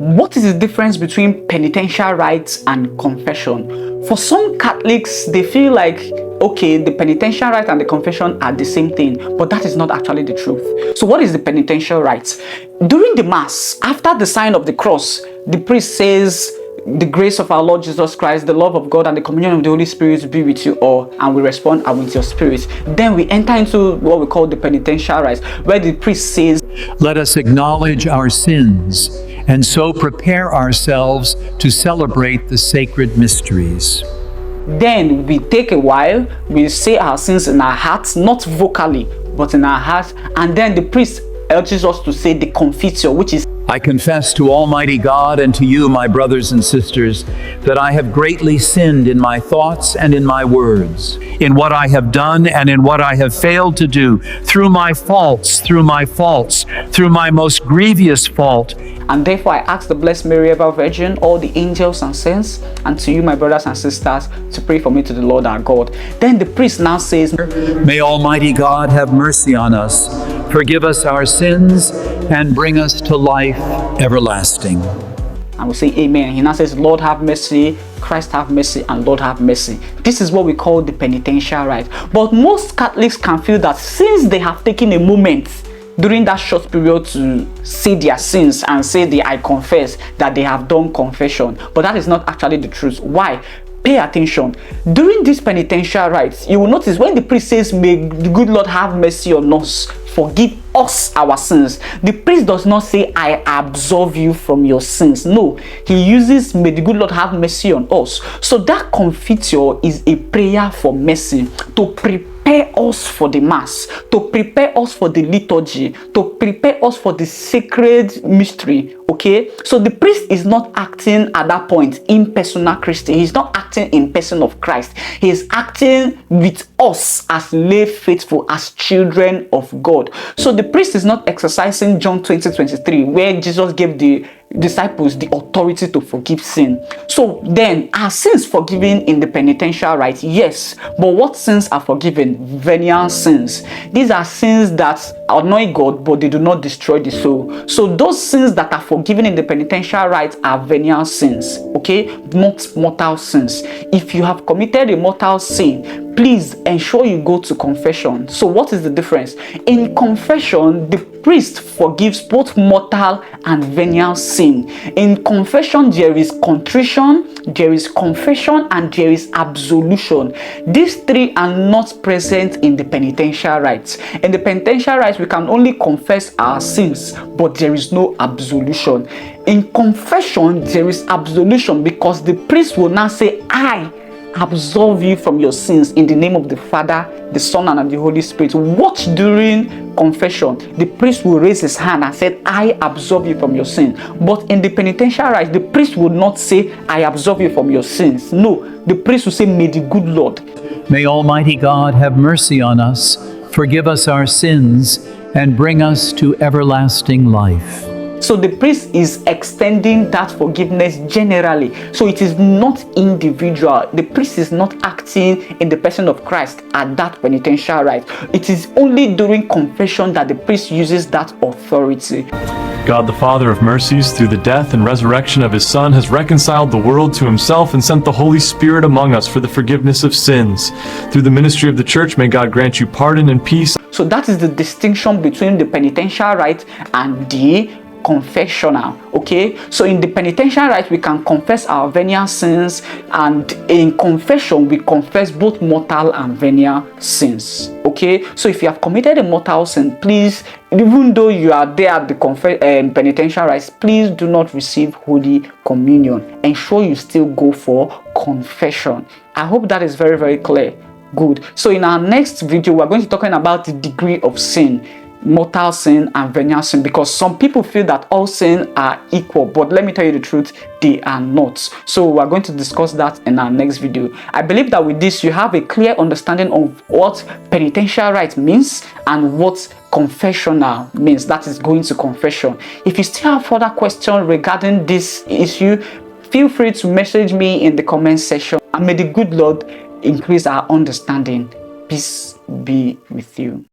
what is the difference between penitential rites and confession? For some Catholics, they feel like, okay, the penitential rite and the confession are the same thing, but that is not actually the truth. So what is the penitential rite? During the Mass, after the sign of the cross, the priest says, "The grace of our Lord Jesus Christ, the love of God, and the communion of the Holy Spirit be with you all," and we respond, "And with your spirit." Then we enter into what we call the penitential rite, where the priest says, "Let us acknowledge our sins, and so prepare ourselves to celebrate the sacred mysteries." Then we take a while, we say our sins in our hearts, not vocally, but in our hearts, and then the priest urges us to say the Confiteor, which is, "I confess to Almighty God and to you, my brothers and sisters, that I have greatly sinned in my thoughts and in my words, in what I have done and in what I have failed to do, through my faults, through my most grievous fault. And therefore I ask the Blessed Mary, ever Virgin, all the angels and saints, and to you, my brothers and sisters, to pray for me to the Lord our God." Then the priest now says, "May Almighty God have mercy on us, forgive us our sins, and bring us to life everlasting." And we say amen. He now says, "Lord have mercy, Christ have mercy, and Lord have mercy." This is what we call the penitential rite. But most Catholics can feel that since they have taken a moment during that short period to say their sins and say I confess, that they have done confession. But that is not actually the truth. Why? Pay attention. During this penitential rites, you will notice when the priest says, "May the good Lord have mercy on us, forgive us our sins," the priest does not say, "I absolve you from your sins." No, he uses, "May the good Lord have mercy on us." So that Confiteor is a prayer for mercy, to prepare us for the Mass, to prepare us for the liturgy, to prepare us for the sacred mystery. Okay, so the priest is not acting at that point in persona Christi. He's not acting in person of Christ. He is acting with us as lay faithful, as children of God. So the priest is not exercising John 20:23, where Jesus gave the disciples the authority to forgive sin. So then, are sins forgiven in the penitential rite? Yes, but what sins are forgiven? Venial sins. These are sins that annoy God, but they do not destroy the soul. So those sins that are forgiven in the penitential rite are venial sins, okay, not mortal sins. If you have committed a mortal sin, please ensure you go to confession. So what is the difference? In confession, the priest forgives both mortal and venial sin. In confession, there is contrition, there is confession, and there is absolution. These three are not present in the penitential rites. In the penitential rites, we can only confess our sins, but there is no absolution. In confession, there is absolution, because the priest will now say, "I absolve you from your sins in the name of the Father, the Son, and the Holy Spirit." Watch during confession, the priest will raise his hand and say, "I absolve you from your sin." But in the penitential rite, the priest will not say, "I absolve you from your sins." No, the priest will say, "May the good Lord, "May Almighty God have mercy on us, forgive us our sins, and bring us to everlasting life." So the priest is extending that forgiveness generally. So it is not individual. The priest is not acting in the person of Christ at that penitential rite. It is only during confession that the priest uses that authority. God the Father of mercies, through the death and resurrection of his Son, has reconciled the world to himself and sent the Holy Spirit among us for the forgiveness of sins. Through the ministry of the Church, may God grant you pardon and peace. So that is the distinction between the penitential rite and the confessional. Okay, so in the penitential rite we can confess our venial sins, and in confession we confess both mortal and venial sins. Okay, so if you have committed a mortal sin, please, even though you are there at the penitential rite, please do not receive Holy Communion. Ensure you still go for confession. I hope that is very, very clear. Good. So in our next video, we're going to be talking about the degree of sin, mortal sin and venial sin, because some people feel that all sin are equal, but let me tell you the truth, they are not. So we're going to discuss that in our next video. I believe that with this you have a clear understanding of what penitential rite means and what confessional means, that is going to confession. If you still have further questions regarding this issue, feel free to message me in the comment section, and may the good Lord increase our understanding. Peace be with you.